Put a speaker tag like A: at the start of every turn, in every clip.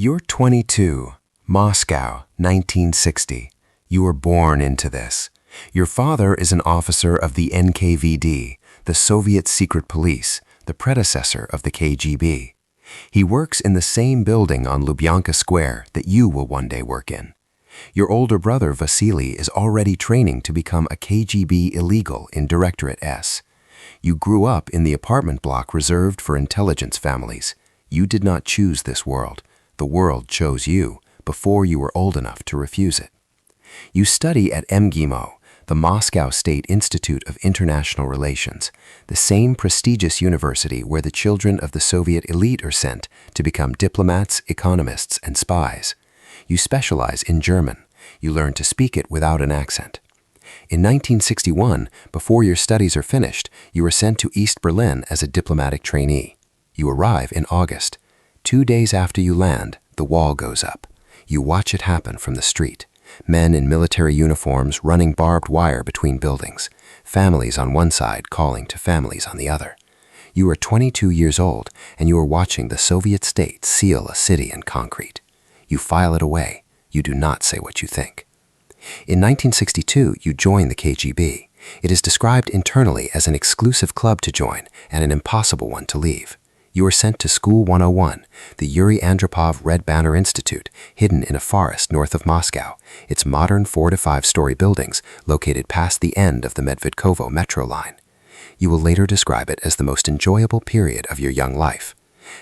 A: You're 22, Moscow, 1960. You were born into this. Your father is an officer of the NKVD, the Soviet secret police, the predecessor of the KGB. He works in the same building on Lubyanka Square that you will one day work in. Your older brother, Vasily, is already training to become a KGB illegal in Directorate S. You grew up in the apartment block reserved for intelligence families. You did not choose this world. The world chose you before you were old enough to refuse it. You study at MGIMO, the Moscow State Institute of International Relations, the same prestigious university where the children of the Soviet elite are sent to become diplomats, economists, and spies. You specialize in German. You learn to speak it without an accent. In 1961, before your studies are finished, you are sent to East Berlin as a diplomatic trainee. You arrive in August. 2 days after you land, the wall goes up. You watch it happen from the street. Men in military uniforms running barbed wire between buildings. Families on one side calling to families on the other. You are 22 years old, and you are watching the Soviet state seal a city in concrete. You file it away. You do not say what you think. In 1962, you join the KGB. It is described internally as an exclusive club to join and an impossible one to leave. You are sent to School 101, the Yuri Andropov Red Banner Institute, hidden in a forest north of Moscow, its modern 4- to 5-story buildings located past the end of the Medvedkovo metro line. You will later describe it as the most enjoyable period of your young life.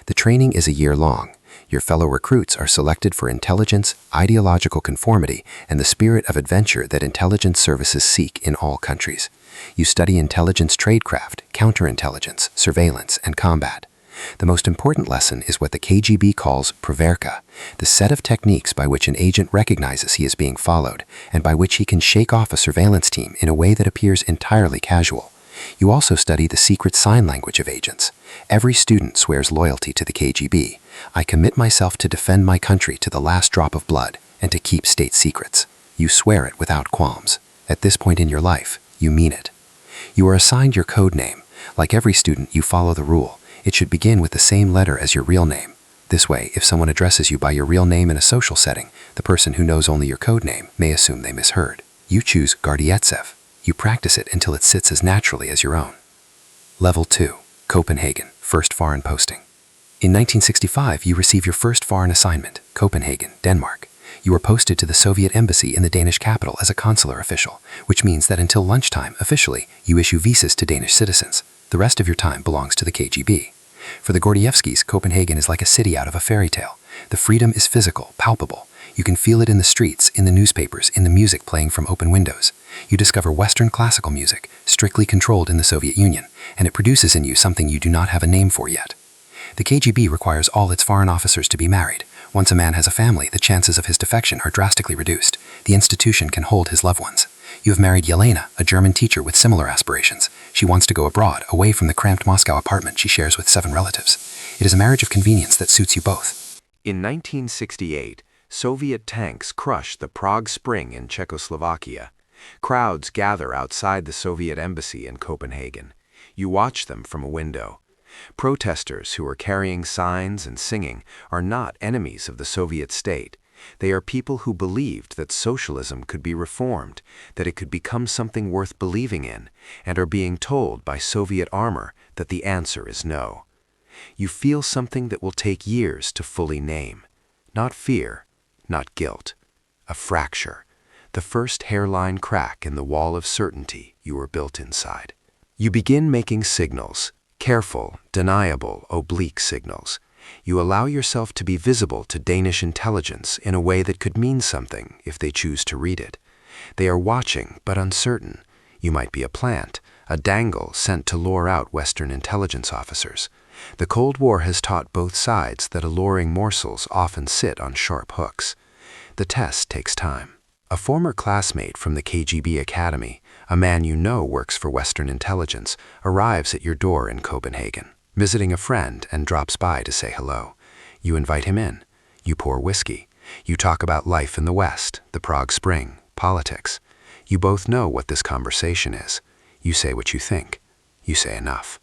A: The training is a year long. Your fellow recruits are selected for intelligence, ideological conformity, and the spirit of adventure that intelligence services seek in all countries. You study intelligence tradecraft, counterintelligence, surveillance, and combat. The most important lesson is what the KGB calls proverka, the set of techniques by which an agent recognizes he is being followed, and by which he can shake off a surveillance team in a way that appears entirely casual. You also study the secret sign language of agents. Every student swears loyalty to the KGB. I commit myself to defend my country to the last drop of blood and to keep state secrets. You swear it without qualms. At this point in your life, you mean it. You are assigned your code name. Like every student, you follow the rule. It should begin with the same letter as your real name. This way, if someone addresses you by your real name in a social setting, the person who knows only your code name may assume they misheard. You choose Gardietsev. You practice it until it sits as naturally as your own. Level 2. Copenhagen, first foreign posting. In 1965, you receive your first foreign assignment, Copenhagen, Denmark. You are posted to the Soviet embassy in the Danish capital as a consular official, which means that until lunchtime, officially, you issue visas to Danish citizens. The rest of your time belongs to the KGB. For the Gordievskys, Copenhagen is like a city out of a fairy tale. The freedom is physical, palpable. You can feel it in the streets, in the newspapers, in the music playing from open windows. You discover Western classical music, strictly controlled in the Soviet Union, and it produces in you something you do not have a name for yet. The KGB requires all its foreign officers to be married. Once a man has a family, the chances of his defection are drastically reduced. The institution can hold his loved ones. You have married Yelena, a German teacher with similar aspirations. She wants to go abroad, away from the cramped Moscow apartment she shares with 7 relatives. It is a marriage of convenience that suits you both.
B: In 1968, Soviet tanks crush the Prague Spring in Czechoslovakia. Crowds gather outside the Soviet embassy in Copenhagen. You watch them from a window. Protesters who are carrying signs and singing are not enemies of the Soviet state. They are people who believed that socialism could be reformed, that it could become something worth believing in, and are being told by Soviet armor that the answer is no. You feel something that will take years to fully name. Not fear, not guilt. A fracture. The first hairline crack in the wall of certainty you were built inside. You begin making signals, careful, deniable, oblique signals. You allow yourself to be visible to Danish intelligence in a way that could mean something if they choose to read it. They are watching but uncertain. You might be a plant, a dangle sent to lure out Western intelligence officers. The Cold War has taught both sides that alluring morsels often sit on sharp hooks. The test takes time. A former classmate from the KGB Academy, a man you know works for Western intelligence, arrives at your door in Copenhagen, visiting a friend, and drops by to say hello. You invite him in. You pour whiskey. You talk about life in the West, the Prague Spring, politics. You both know what this conversation is. You say what you think. You say enough.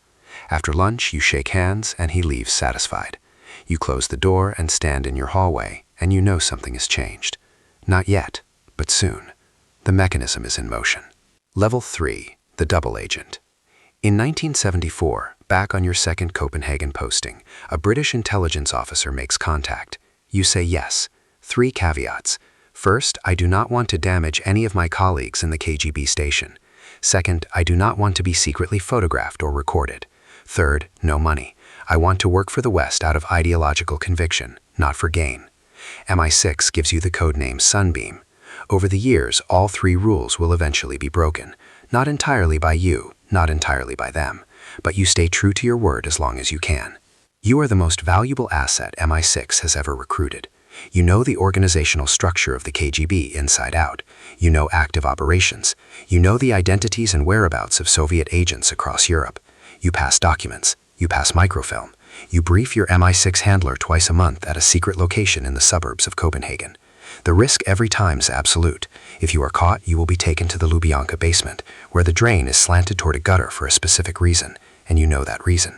B: After lunch, you shake hands, and he leaves satisfied. You close the door and stand in your hallway, and you know something has changed. Not yet, but soon. The mechanism is in motion. Level 3, the double agent. In 1974, back on your second Copenhagen posting, a British intelligence officer makes contact. You say yes. 3 caveats. First, I do not want to damage any of my colleagues in the KGB station. Second, I do not want to be secretly photographed or recorded. Third, no money. I want to work for the West out of ideological conviction, not for gain. MI6 gives you the codename Sunbeam. Over the years, all 3 rules will eventually be broken. Not entirely by you, not entirely by them, but you stay true to your word as long as you can. You are the most valuable asset MI6 has ever recruited. You know the organizational structure of the KGB inside out. You know active operations. You know the identities and whereabouts of Soviet agents across Europe. You pass documents. You pass microfilm. You brief your MI6 handler twice a month at a secret location in the suburbs of Copenhagen. The risk every time's absolute. If you are caught, you will be taken to the Lubyanka basement, where the drain is slanted toward a gutter for a specific reason, and you know that reason.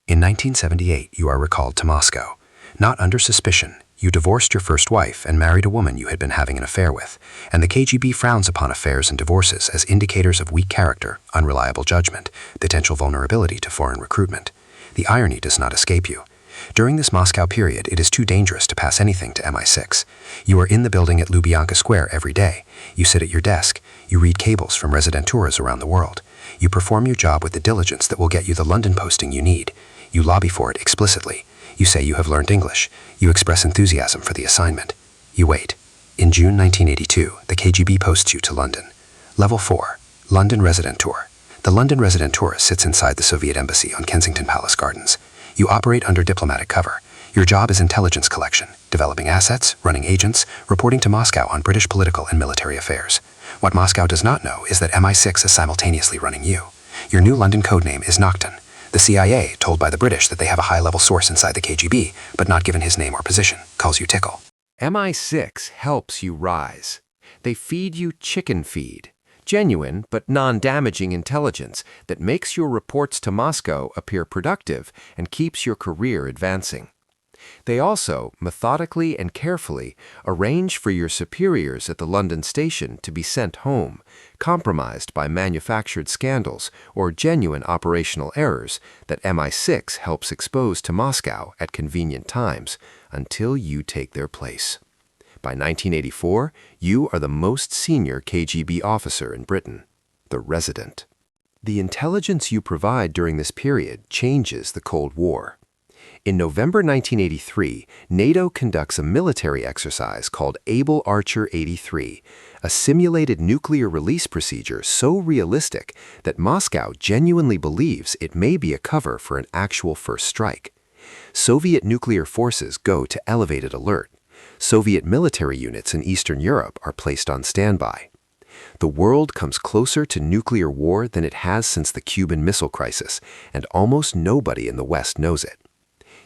B: In 1978, you are recalled to Moscow. Not under suspicion. You divorced your first wife and married a woman you had been having an affair with, and the KGB frowns upon affairs and divorces as indicators of weak character, unreliable judgment, potential vulnerability to foreign recruitment. The irony does not escape you. During this Moscow period, it is too dangerous to pass anything to MI6. You are in the building at Lubyanka Square every day. You sit at your desk. You read cables from residenturas around the world. You perform your job with the diligence that will get you the London posting you need. You lobby for it explicitly. You say you have learned English. You express enthusiasm for the assignment. You wait. In June 1982, the KGB posts you to London. Level 4, London Resident Tour. The London Resident Tour sits inside the Soviet Embassy on Kensington Palace Gardens. You operate under diplomatic cover. Your job is intelligence collection, developing assets, running agents, reporting to Moscow on British political and military affairs. What Moscow does not know is that MI6 is simultaneously running you. Your new London codename is Nocton. The CIA, told by the British that they have a high-level source inside the KGB, but not given his name or position, calls you Tickle.
A: MI6 helps you rise. They feed you chicken feed, genuine but non-damaging intelligence that makes your reports to Moscow appear productive and keeps your career advancing. They also, methodically and carefully, arrange for your superiors at the London station to be sent home, compromised by manufactured scandals or genuine operational errors that MI6 helps expose to Moscow at convenient times until you take their place. By 1984, you are the most senior KGB officer in Britain, the resident. The intelligence you provide during this period changes the Cold War. In November 1983, NATO conducts a military exercise called Able Archer 83, a simulated nuclear release procedure so realistic that Moscow genuinely believes it may be a cover for an actual first strike. Soviet nuclear forces go to elevated alert. Soviet military units in Eastern Europe are placed on standby. The world comes closer to nuclear war than it has since the Cuban Missile Crisis, and almost nobody in the West knows it.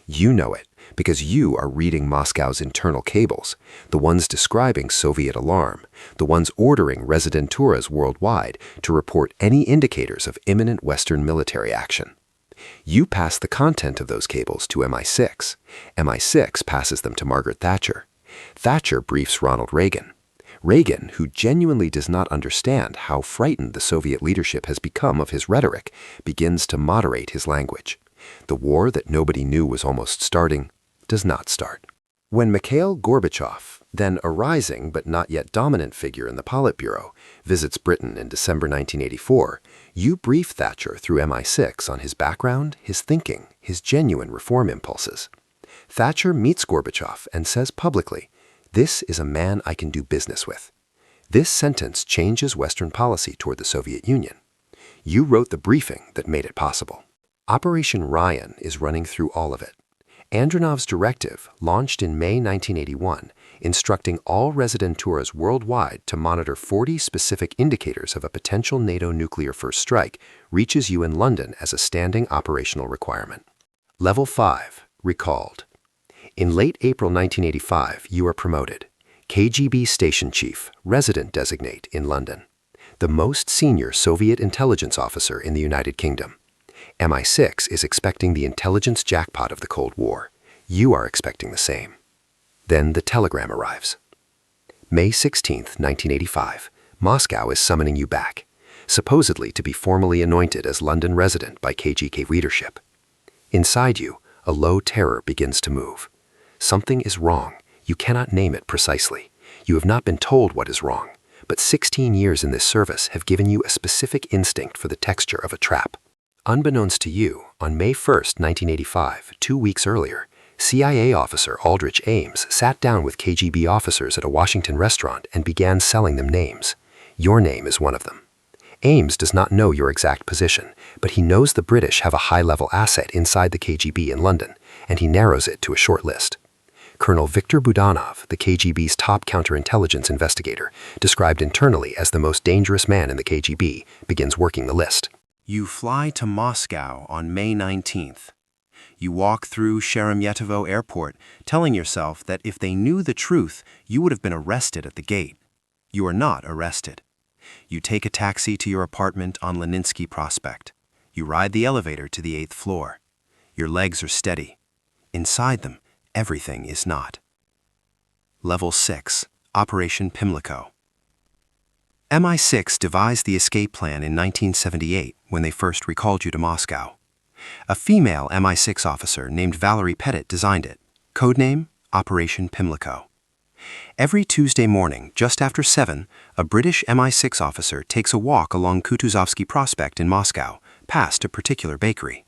A: You know it because you are reading Moscow's internal cables, the ones describing Soviet alarm, the ones ordering residenturas worldwide to report any indicators of imminent Western military action. You pass the content of those cables to MI6. MI6 passes them to Margaret Thatcher. Thatcher briefs Ronald Reagan. Reagan, who genuinely does not understand how frightened the Soviet leadership has become of his rhetoric, begins to moderate his language. The war that nobody knew was almost starting does not start. When Mikhail Gorbachev, then a rising but not yet dominant figure in the Politburo, visits Britain in December 1984, you brief Thatcher through MI6 on his background, his thinking, his genuine reform impulses. Thatcher meets Gorbachev and says publicly, "This is a man I can do business with." This sentence changes Western policy toward the Soviet Union. You wrote the briefing that made it possible. Operation Ryan is running through all of it. Andronov's directive, launched in May 1981, instructing all residenturas worldwide to monitor 40 specific indicators of a potential NATO nuclear first strike, reaches you in London as a standing operational requirement. Level 5, recalled. In late April 1985, you are promoted. KGB Station Chief, Resident Designate in London. The most senior Soviet intelligence officer in the United Kingdom. MI6 is expecting the intelligence jackpot of the Cold War. You are expecting the same. Then the telegram arrives. May 16, 1985, Moscow is summoning you back, supposedly to be formally anointed as London resident by KGB leadership. Inside you, a low terror begins to move. Something is wrong. You cannot name it precisely. You have not been told what is wrong, but 16 years in this service have given you a specific instinct for the texture of a trap. Unbeknownst to you, on May 1, 1985, 2 weeks earlier, CIA officer Aldrich Ames sat down with KGB officers at a Washington restaurant and began selling them names. Your name is one of them. Ames does not know your exact position, but he knows the British have a high-level asset inside the KGB in London, and he narrows it to a short list. Colonel Viktor Budanov, the KGB's top counterintelligence investigator, described internally as the most dangerous man in the KGB, begins working the list.
B: You fly to Moscow on May 19th. You walk through Sheremetyevo Airport, telling yourself that if they knew the truth, you would have been arrested at the gate. You are not arrested. You take a taxi to your apartment on Leninsky Prospect. You ride the elevator to the 8th floor. Your legs are steady. Inside them, everything is not. Level 6, Operation Pimlico. MI6 devised the escape plan in 1978 when they first recalled you to Moscow. A female MI6 officer named Valerie Pettit designed it. Codename, Operation Pimlico. Every Tuesday morning, just after 7, a British MI6 officer takes a walk along Kutuzovsky Prospect in Moscow, past a particular bakery.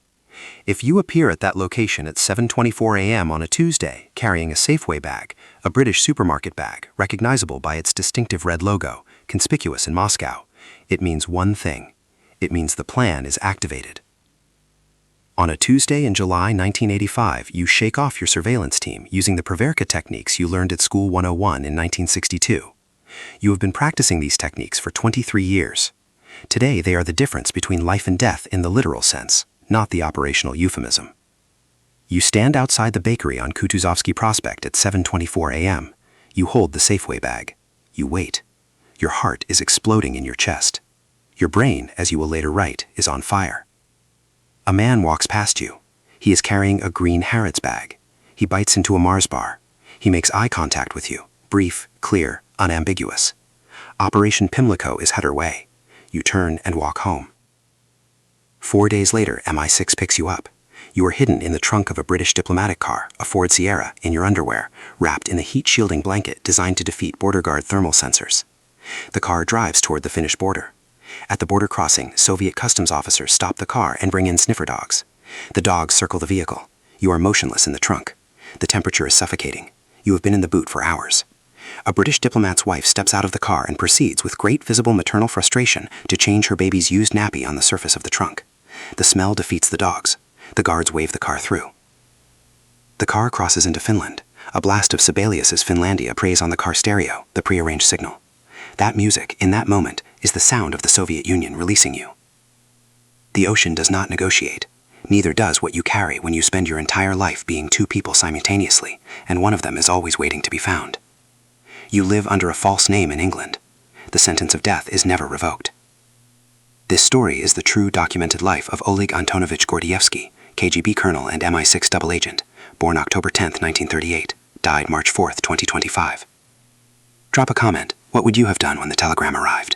B: If you appear at that location at 7:24 a.m. on a Tuesday, carrying a Safeway bag, a British supermarket bag, recognizable by its distinctive red logo, conspicuous in Moscow, it means one thing. It means the plan is activated. On a Tuesday in July 1985, you shake off your surveillance team using the Proverka techniques you learned at School 101 in 1962. You have been practicing these techniques for 23 years. Today, they are the difference between life and death in the literal sense, not the operational euphemism. You stand outside the bakery on Kutuzovsky Prospect at 7:24 a.m. You hold the Safeway bag. You wait. Your heart is exploding in your chest. Your brain, as you will later write, is on fire. A man walks past you. He is carrying a green Harrods bag. He bites into a Mars bar. He makes eye contact with you, brief, clear, unambiguous. Operation Pimlico is underway. You turn and walk home. 4 days later, MI6 picks you up. You are hidden in the trunk of a British diplomatic car, a Ford Sierra, in your underwear, wrapped in a heat-shielding blanket designed to defeat border guard thermal sensors. The car drives toward the Finnish border. At the border crossing, Soviet customs officers stop the car and bring in sniffer dogs. The dogs circle the vehicle. You are motionless in the trunk. The temperature is suffocating. You have been in the boot for hours. A British diplomat's wife steps out of the car and proceeds with great visible maternal frustration to change her baby's used nappy on the surface of the trunk. The smell defeats the dogs. The guards wave the car through. The car crosses into Finland. A blast of Sibelius's Finlandia plays on the car stereo, the prearranged signal. That music, in that moment, is the sound of the Soviet Union releasing you. The ocean does not negotiate. Neither does what you carry when you spend your entire life being two people simultaneously, and one of them is always waiting to be found. You live under a false name in England. The sentence of death is never revoked. This story is the true documented life of Oleg Antonovich Gordievsky, KGB colonel and MI6 double agent, born October 10, 1938, died March 4, 2025. Drop a comment. What would you have done when the telegram arrived?